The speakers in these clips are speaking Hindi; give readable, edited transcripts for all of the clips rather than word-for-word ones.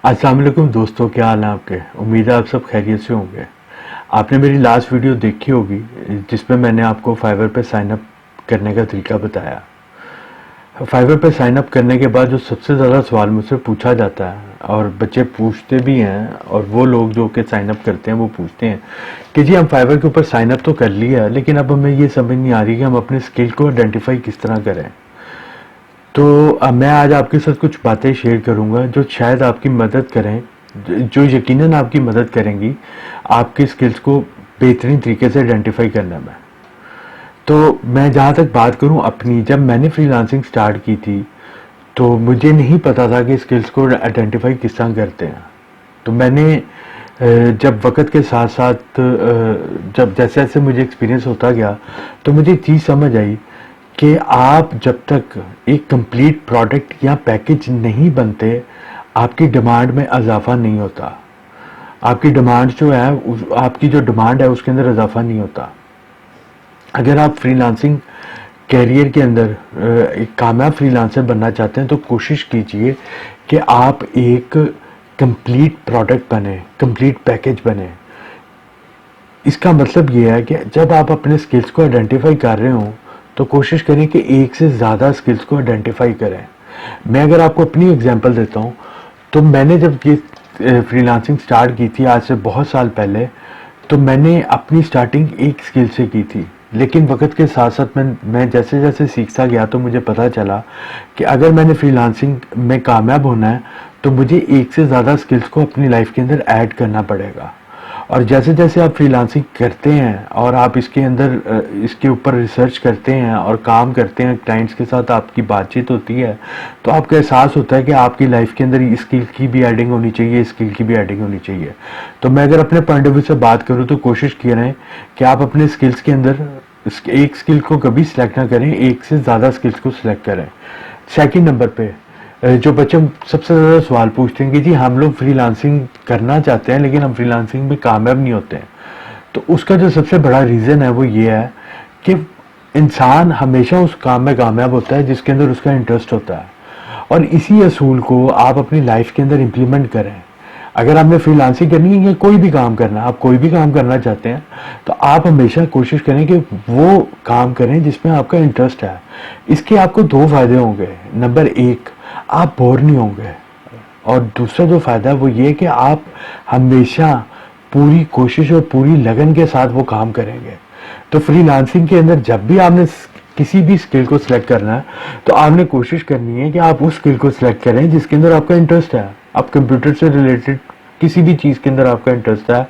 अस्सलाम वालेकुम दोस्तों, क्या हाल है आपके। उम्मीद है आप सब खैरियत से होंगे। आपने मेरी लास्ट वीडियो देखी होगी जिसमें मैंने आपको फाइवर पे साइन अप करने का तरीका बताया। फाइवर पे साइन अप करने के बाद जो सबसे ज़्यादा सवाल मुझसे पूछा जाता है और बच्चे पूछते भी हैं और वो लोग जो कि साइन अप करते हैं वो पूछते हैं कि जी हम फाइवर के ऊपर साइन अप तो कर लिया लेकिन अब हमें ये समझ नहीं आ रही कि हम अपने स्किल को आइडेंटिफाई किस तरह करें। तो मैं आज आपके साथ कुछ बातें शेयर करूंगा जो शायद आपकी मदद करें, जो यकीनन आपकी मदद करेंगी आपकी स्किल्स को बेहतरीन तरीके से आइडेंटिफाई करने में। तो मैं जहाँ तक बात करूँ अपनी, जब मैंने फ्रीलांसिंग स्टार्ट की थी तो मुझे नहीं पता था कि स्किल्स को आइडेंटिफाई किस तरह करते हैं। तो मैंने जब वक्त के साथ साथ जब जैसे जैसे मुझे एक्सपीरियंस होता गया तो मुझे एक चीज़ समझ आई कि आप जब तक एक कंप्लीट प्रोडक्ट या पैकेज नहीं बनते आपकी डिमांड में इजाफा नहीं होता। आपकी डिमांड जो है आपकी जो डिमांड है उसके अंदर इजाफा नहीं होता। अगर आप फ्रीलांसिंग कैरियर के अंदर एक कामयाब फ्रीलांसर बनना चाहते हैं तो कोशिश कीजिए कि आप एक कंप्लीट प्रोडक्ट बने, कंप्लीट पैकेज बने। इसका मतलब ये है कि जब आप अपने स्किल्स को आइडेंटिफाई कर रहे हो तो कोशिश करें कि एक से ज़्यादा स्किल्स को आइडेंटिफाई करें। मैं अगर आपको अपनी एग्जांपल देता हूँ तो मैंने जब ये फ्रीलांसिंग स्टार्ट की थी आज से बहुत साल पहले, तो मैंने अपनी स्टार्टिंग एक स्किल से की थी। लेकिन वक्त के साथ साथ मैं जैसे जैसे सीखता गया तो मुझे पता चला कि अगर मैंने फ्रीलांसिंग में कामयाब होना है तो मुझे एक से ज़्यादा स्किल्स को अपनी लाइफ के अंदर ऐड करना पड़ेगा। और जैसे जैसे आप फ्रीलांसिंग करते हैं और आप इसके अंदर इसके ऊपर रिसर्च करते हैं और काम करते हैं, क्लाइंट्स के साथ आपकी बातचीत होती है, तो आपको एहसास होता है कि आपकी लाइफ के अंदर स्किल की भी एडिंग होनी चाहिए, स्किल की भी एडिंग होनी चाहिए। तो मैं अगर अपने पॉइंट ऑफ व्यू से बात करूँ तो कोशिश किए रहें कि आप अपने स्किल्स के अंदर एक स्किल को कभी सिलेक्ट ना करें, एक से ज़्यादा स्किल्स को सिलेक्ट करें। सेकेंड नंबर पे जो बच्चे सबसे ज़्यादा सवाल पूछते हैं कि जी हम लोग फ्रीलांसिंग करना चाहते हैं लेकिन हम फ्रीलांसिंग में कामयाब नहीं होते हैं, तो उसका जो सबसे बड़ा रीज़न है वो ये है कि इंसान हमेशा उस काम में कामयाब होता है जिसके अंदर उसका इंटरेस्ट होता है। और इसी असूल को आप अपनी लाइफ के अंदर इम्प्लीमेंट करें। अगर आपने फ्रीलांसिंग करनी है या कोई भी काम करना है, आप कोई भी काम करना चाहते हैं तो आप हमेशा कोशिश करें कि वो काम करें जिसमें आपका इंटरेस्ट है। इसके आपको दो फायदे होंगे। नंबर एक, आप बोर नहीं होंगे, और दूसरा जो फायदा है वो ये कि आप हमेशा पूरी कोशिश और पूरी लगन के साथ वो काम करेंगे। तो फ्रीलांसिंग के अंदर जब भी आपने किसी भी स्किल को सिलेक्ट करना है तो आपने कोशिश करनी है कि आप उस स्किल को सिलेक्ट करें जिसके अंदर आपका इंटरेस्ट है। आप कंप्यूटर से रिलेटेड किसी भी चीज़ के अंदर आपका इंटरेस्ट है,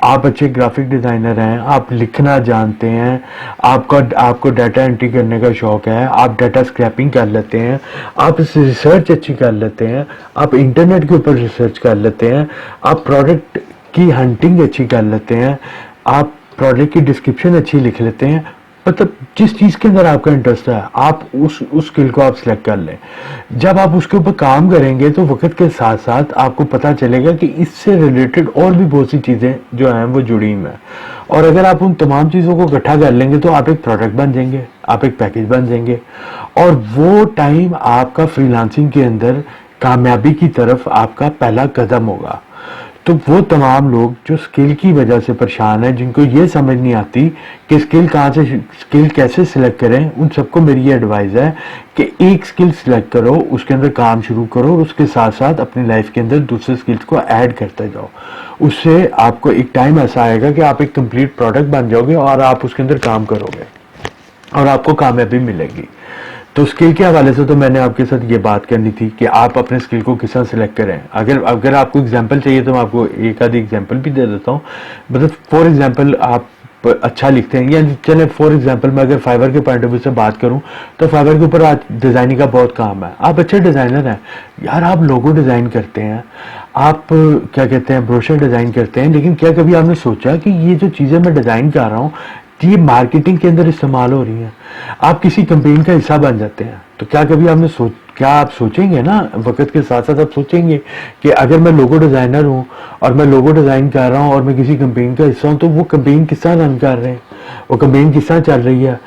आप अच्छे ग्राफिक डिज़ाइनर हैं, आप लिखना जानते हैं, आपको डाटा एंट्री करने का शौक है, आप डाटा स्क्रैपिंग कर लेते हैं, आप रिसर्च अच्छी कर लेते हैं, आप इंटरनेट के ऊपर रिसर्च कर लेते हैं, आप प्रोडक्ट की हंटिंग अच्छी कर लेते हैं, आप प्रोडक्ट की डिस्क्रिप्शन अच्छी लिख लेते हैं, मतलब जिस चीज़ के अंदर आपका इंटरेस्ट है आप उस स्किल को आप सिलेक्ट कर लें। जब आप उसके ऊपर काम करेंगे तो वक्त के साथ साथ आपको पता चलेगा कि इससे रिलेटेड और भी बहुत सी चीज़ें जो हैं वो जुड़ी हुई हैं, और अगर आप उन तमाम चीज़ों को इकट्ठा कर लेंगे तो आप एक प्रोडक्ट बन जाएंगे, आप एक पैकेज बन जाएंगे, और वो टाइम आपका फ्रीलांसिंग के अंदर कामयाबी की तरफ आपका पहला कदम होगा। तो वो तमाम लोग जो स्किल की वजह से परेशान हैं, जिनको ये समझ नहीं आती कि स्किल कैसे सिलेक्ट करें, उन सबको मेरी ये एडवाइस है कि एक स्किल सिलेक्ट करो, उसके अंदर काम शुरू करो और उसके साथ साथ अपनी लाइफ के अंदर दूसरे स्किल्स को ऐड करते जाओ। उससे आपको एक टाइम ऐसा आएगा कि आप एक कंप्लीट प्रोडक्ट बन जाओगे और आप उसके अंदर काम करोगे और आपको कामयाबी मिलेगी। तो स्किल के हवाले से तो मैंने आपके साथ ये बात करनी थी कि आप अपने स्किल को किस तरह सिलेक्ट करें। अगर आपको एग्जांपल चाहिए तो मैं आपको एक आधी एग्जांपल भी दे देता हूँ। मतलब फॉर एग्जांपल आप अच्छा लिखते हैं, या चले फॉर एग्जांपल मैं अगर फाइवर के पॉइंट ऑफ व्यू से बात करूं तो फाइवर के ऊपर आज डिज़ाइनिंग का बहुत काम है। आप अच्छे डिज़ाइनर हैं यार, आप लोगो डिज़ाइन करते हैं, आप क्या कहते हैं ब्रोशर डिज़ाइन करते हैं, लेकिन क्या कभी आपने सोचा कि ये जो चीज़ें मैं डिज़ाइन कर रहा हूँ ये मार्केटिंग के अंदर इस्तेमाल हो रही हैं, आप किसी कंपेन का हिस्सा बन जाते हैं, तो क्या कभी आपने क्या आप सोचेंगे ना, वक्त के साथ साथ आप सोचेंगे कि अगर मैं लोगो डिज़ाइनर हूँ और मैं लोगो डिज़ाइन कर रहा हूँ और मैं किसी कंपेन का हिस्सा हूँ तो वो कंपेन किस तरह रन कर रहे हैं, वो कंपेन किस तरह चल रही है।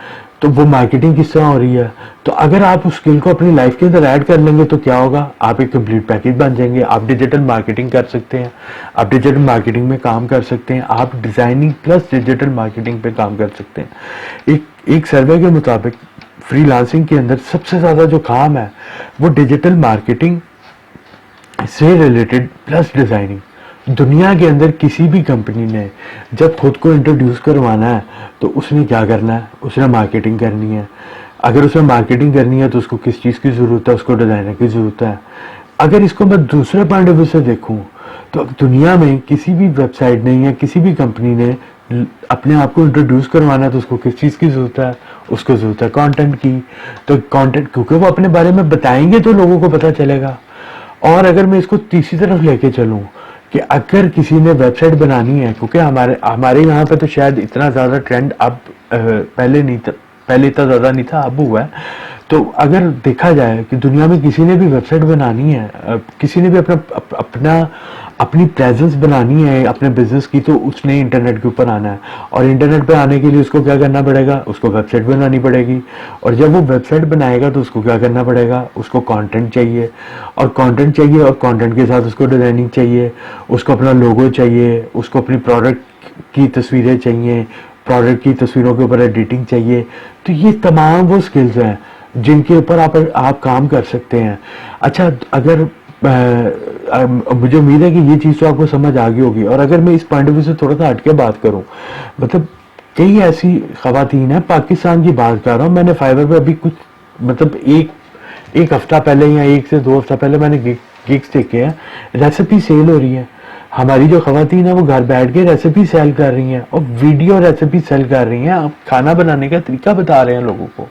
तो वो मार्केटिंग किस तरह हो रही है। तो अगर आप उस स्किल को अपनी लाइफ के अंदर ऐड कर लेंगे तो क्या होगा, आप एक कंप्लीट पैकेज बन जाएंगे। आप डिजिटल मार्केटिंग कर सकते हैं, आप डिजिटल मार्केटिंग में काम कर सकते हैं, आप डिजाइनिंग प्लस डिजिटल मार्केटिंग पे काम कर सकते हैं। एक सर्वे के मुताबिक फ्रीलांसिंग के अंदर सबसे ज्यादा जो काम है वो डिजिटल मार्केटिंग से रिलेटेड प्लस डिजाइनिंग। दुनिया के अंदर किसी भी कंपनी ने जब खुद को इंट्रोड्यूस करवाना है तो उसने क्या करना है, उसने मार्केटिंग करनी है। अगर उसने मार्केटिंग करनी है तो उसको किस चीज़ की ज़रूरत है, उसको डिज़ाइनर की ज़रूरत है। अगर इसको मैं दूसरे पॉइंट ऑफ व्यू से देखूं तो अब दुनिया में किसी भी वेबसाइट ने या किसी भी कंपनी ने अपने आप को इंट्रोड्यूस करवाना है तो उसको किस चीज़ की ज़रूरत है, उसको ज़रूरत है कंटेंट की। तो कंटेंट क्योंकि वो अपने बारे में बताएंगे तो लोगों को पता चलेगा। और अगर मैं इसको तीसरी तरफ लेके चलूं कि अगर किसी ने वेबसाइट बनानी है, क्योंकि हमारे यहाँ पे तो शायद इतना ज़्यादा ट्रेंड अब पहले नहीं था, पहले इतना ज़्यादा नहीं था, अब हुआ है। तो अगर देखा जाए कि दुनिया में किसी ने भी वेबसाइट बनानी है, किसी ने भी अपनी प्रेजेंस बनानी है अपने बिजनेस की, तो उसने इंटरनेट के ऊपर आना है। और इंटरनेट पे आने के लिए उसको क्या करना पड़ेगा, उसको वेबसाइट बनानी पड़ेगी। और जब वो वेबसाइट बनाएगा तो उसको क्या करना पड़ेगा, उसको कंटेंट चाहिए, और कंटेंट चाहिए, और कंटेंट के साथ उसको डिजाइनिंग चाहिए, उसको अपना लोगो चाहिए, उसको अपनी प्रोडक्ट की तस्वीरें चाहिए, प्रोडक्ट की तस्वीरों के ऊपर एडिटिंग चाहिए। तो ये तमाम वो स्किल्स हैं जिनके ऊपर आप काम कर सकते हैं। अच्छा, अगर मुझे उम्मीद है कि ये चीज़ तो आपको समझ आ गई होगी। और अगर मैं इस पॉइंट ऑफ व्यू से थोड़ा सा हटके बात करूं, मतलब कई ऐसी खवातीन है, पाकिस्तान की बात कर रहा हूँ, मैंने फाइवर पे अभी कुछ मतलब एक हफ्ता पहले या 1 से 2 हफ्ता पहले मैंने गिग्स देखे हैं, रेसिपी सेल हो रही है। हमारी जो खवातीन है वो घर बैठ के रेसिपी सेल कर रही हैं और वीडियो रेसिपी सेल कर रही हैं। आप खाना बनाने का तरीका बता रहे हैं लोगों को।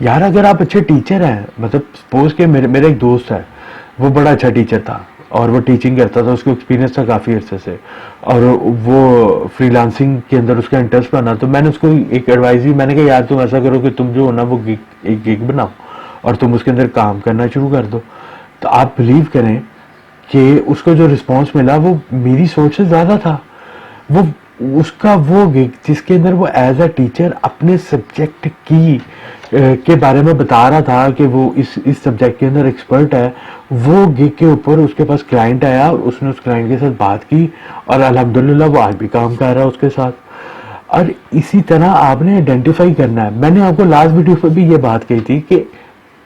यार अगर आप अच्छे टीचर हैं, मतलब सपोज के मेरा एक दोस्त है, वो बड़ा अच्छा टीचर था और वो टीचिंग करता था, उसको एक्सपीरियंस था काफ़ी अर्से से, और वो फ्रीलांसिंग के अंदर उसका इंटरेस्ट बना। तो मैंने उसको एक एडवाइस दी, मैंने कहा यार तुम ऐसा करो कि तुम जो हो ना वो एक गिग बनाओ और तुम उसके अंदर काम करना शुरू कर दो। तो आप बिलीव करें कि उसको जो रिस्पॉन्स मिला वो मेरी सोच से ज़्यादा था। वो उसका वो गिग जिसके अंदर वो एज अ टीचर अपने सब्जेक्ट की के बारे में बता रहा था कि वो इस सब्जेक्ट के अंदर एक्सपर्ट है, वो गिग के ऊपर उसके पास क्लाइंट आया और उसने उस क्लाइंट के साथ बात की और अल्हम्दुलिल्लाह वो आज भी काम कर रहा है उसके साथ। और इसी तरह आपने आइडेंटिफाई करना है। मैंने आपको लास्ट वीडियो पर भी ये बात कही थी कि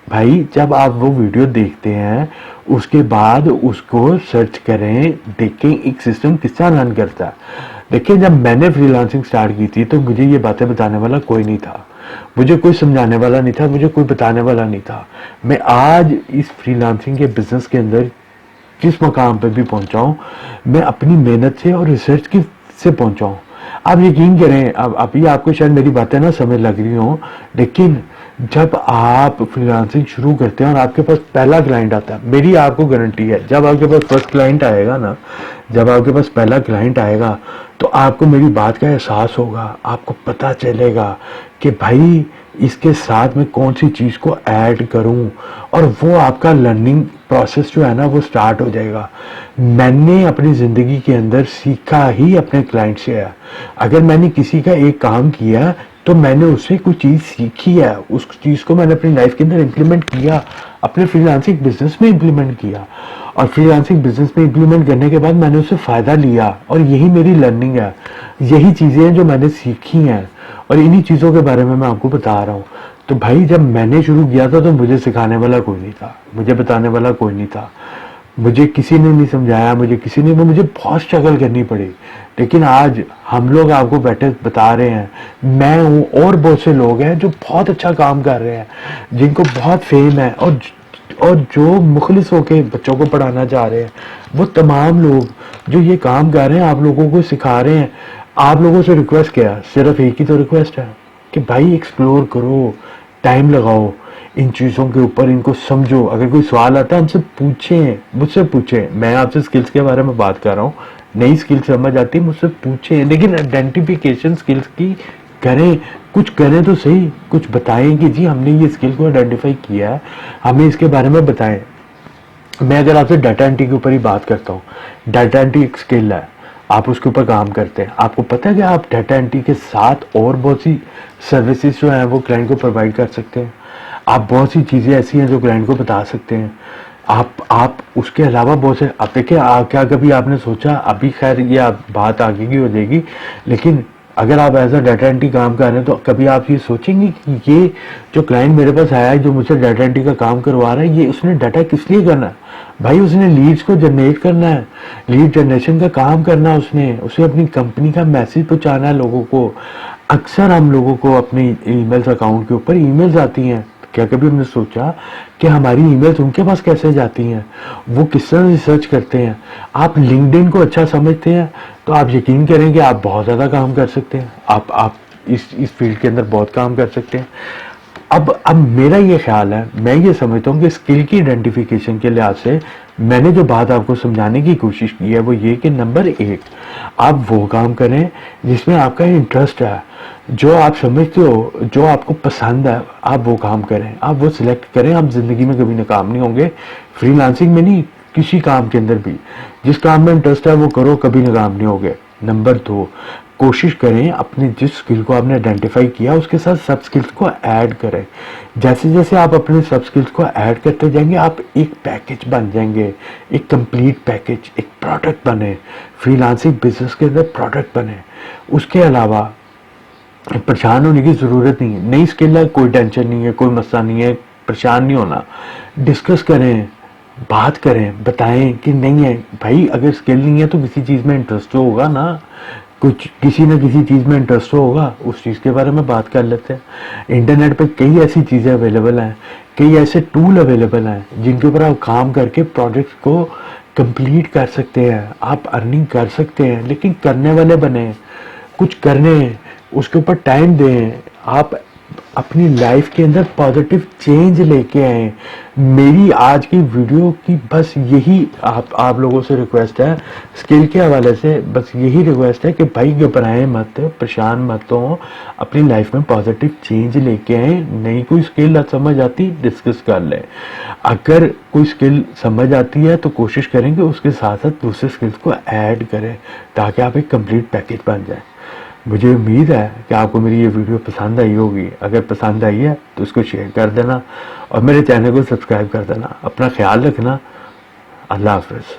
भाई जब आप वो वीडियो देखते हैं उसके बाद उसको सर्च करें, देखें एक सिस्टम किस तरह रन करता है। देखिए जब मैंने फ्रीलांसिंग स्टार्ट की थी तो मुझे ये बातें बताने वाला कोई नहीं था, मुझे कोई समझाने वाला नहीं था, मुझे कोई बताने वाला नहीं था। मैं आज इस फ्रीलांसिंग के बिजनेस के अंदर जिस मकाम पे भी पहुंचा हूं, मैं अपनी मेहनत से और रिसर्च की से पहुंचा हूं। आप यकीन करें, अब अभी आपको शायद मेरी बातें ना समझ लग रही हो, लेकिन जब आप फ्रीलांसिंग शुरू करते हैं और आपके पास पहला क्लाइंट आता है, मेरी आपको गारंटी है जब आपके पास फर्स्ट क्लाइंट आएगा ना, जब आपके पास पहला क्लाइंट आएगा तो आपको मेरी बात का एहसास होगा, आपको पता चलेगा कि भाई इसके साथ में कौन सी चीज़ को ऐड करूं, और वो आपका लर्निंग प्रोसेस जो है ना वो स्टार्ट हो जाएगा। मैंने अपनी ज़िंदगी के अंदर सीखा ही अपने क्लाइंट से है। अगर मैंने किसी का एक काम किया तो मैंने उससे कुछ चीज़ सीखी है, उस चीज़ को मैंने अपनी लाइफ के अंदर इम्प्लीमेंट किया, अपने फ्रीलांसिंग बिजनेस में इम्प्लीमेंट किया, और फ्रीलांसिंग बिजनेस में इम्प्लीमेंट करने के बाद मैंने उससे फ़ायदा लिया। और यही मेरी लर्निंग है, यही चीज़ें हैं जो मैंने सीखी हैं, और इन्हीं चीज़ों के बारे में मैं आपको बता रहा हूँ। तो भाई जब मैंने शुरू किया था तो मुझे सिखाने वाला कोई नहीं था, मुझे बताने वाला कोई नहीं था, मुझे किसी ने नहीं समझाया, मुझे बहुत स्ट्रगल करनी पड़ी। लेकिन आज हम लोग आपको बैठे बता रहे हैं, मैं हूँ और बहुत से लोग हैं जो बहुत अच्छा काम कर रहे हैं, जिनको बहुत फेम है, और जो मुखलिस होके बच्चों को पढ़ाना चाह रहे हैं, वो तमाम लोग जो ये काम कर रहे हैं आप लोगों को सिखा रहे हैं। आप लोगों से रिक्वेस्ट किया, सिर्फ एक ही तो रिक्वेस्ट है कि भाई एक्सप्लोर करो, टाइम लगाओ इन चीज़ों के ऊपर, इनको समझो। अगर कोई सवाल आता है हमसे पूछें, मुझसे पूछें। मैं आपसे स्किल्स के बारे में बात कर रहा हूँ, नई स्किल समझ आती है मुझसे पूछें, लेकिन आइडेंटिफिकेशन स्किल्स की करें, कुछ करें तो सही, कुछ बताएं कि जी हमने ये स्किल को आइडेंटिफाई किया है, हमें इसके बारे में बताएं। मैं अगर आपसे डाटा एंट्री के ऊपर ही बात करता हूँ, डाटा एंट्री एक स्किल है, आप उसके ऊपर काम करते हैं। आपको पता है कि आप डाटा एंट्री के साथ और बहुत सी सर्विसेज जो हैं वो क्लाइंट को प्रोवाइड कर सकते हैं। आप बहुत सी चीज़ें ऐसी हैं जो क्लाइंट को बता सकते हैं। आप उसके अलावा बहुत से, आप देखिए क्या कभी आपने सोचा, अभी खैर ये बात आगे की हो जाएगी, लेकिन अगर आप एज अ डाटा एंट्री काम कर रहे हैं तो कभी आप ये सोचेंगे कि ये जो क्लाइंट मेरे पास आया है, जो मुझसे डाटा एंट्री का काम करवा रहा है, ये उसने डाटा किस लिए करना है? भाई उसने लीड्स को जनरेट करना है, लीड जनरेशन का काम करना है, उसे अपनी कंपनी का मैसेज पहुंचाना है लोगों को। अक्सर हम लोगों को अपने ईमेल्स अकाउंट के ऊपर ईमेल्स आती हैं, क्या कभी हमने सोचा कि हमारी ईमेल्स उनके पास कैसे जाती हैं, वो किस तरह रिसर्च करते हैं? आप लिंक्डइन को अच्छा समझते हैं तो आप यकीन करें कि आप बहुत ज़्यादा काम कर सकते हैं। आप इस फील्ड के अंदर बहुत काम कर सकते हैं। अब मेरा ये ख्याल है, मैं ये समझता हूँ कि स्किल की आइडेंटिफिकेशन के लिहाज से मैंने जो बात आपको समझाने की कोशिश की है वो ये कि नंबर 1, आप वो काम करें जिसमें आपका इंटरेस्ट है, जो आप समझते हो, जो आपको पसंद है, आप वो काम करें, आप वो सिलेक्ट करें। आप जिंदगी में कभी नाकाम नहीं होंगे, फ्रीलांसिंग में नहीं, किसी काम के अंदर भी। जिस काम में इंटरेस्ट है वो करो, कभी नाकाम नहीं होगे। नंबर 2, कोशिश करें अपने जिस स्किल को आपने आइडेंटिफाई किया उसके साथ सब स्किल्स को ऐड करें। जैसे जैसे आप अपने सब स्किल्स को ऐड करते जाएंगे, आप एक पैकेज बन जाएंगे, एक कंप्लीट पैकेज, एक प्रोडक्ट बने, फ्रीलांसिंग बिजनेस के अंदर प्रोडक्ट बने। उसके अलावा परेशान होने की ज़रूरत नहीं है। नई स्किल है, कोई टेंशन नहीं है, कोई मसला नहीं है, परेशान नहीं होना। डिस्कस करें, बात करें, बताएं कि नहीं है भाई, अगर स्किल नहीं है तो किसी चीज़ में इंटरेस्ट तो होगा ना, कुछ किसी न किसी चीज़ में इंटरेस्ट तो होगा, उस चीज़ के बारे में बात कर लेते हैं। इंटरनेट पे कई ऐसी चीज़ें अवेलेबल हैं, कई ऐसे टूल अवेलेबल हैं जिनके ऊपर आप काम करके प्रोजेक्ट्स को कंप्लीट कर सकते हैं, आप अर्निंग कर सकते हैं। लेकिन करने वाले बने, कुछ करने, उसके ऊपर टाइम दें, आप अपनी लाइफ के अंदर पॉजिटिव चेंज लेके आए। मेरी आज की वीडियो की बस यही आप लोगों से रिक्वेस्ट है, स्किल के हवाले से बस यही रिक्वेस्ट है कि भाई घबराएं मत, परेशान मत हो, अपनी लाइफ में पॉजिटिव चेंज लेके आए। नई कोई स्किल समझ आती, डिस्कस कर लें। अगर कोई स्किल समझ आती है तो कोशिश करेंगे उसके साथ साथ दूसरे स्किल्स को ऐड करें ताकि आप एक कंप्लीट पैकेज बन जाए। मुझे उम्मीद है कि आपको मेरी ये वीडियो पसंद आई होगी। अगर पसंद आई है तो इसको शेयर कर देना और मेरे चैनल को सब्सक्राइब कर देना। अपना ख्याल रखना। अल्लाह हाफ़िज़।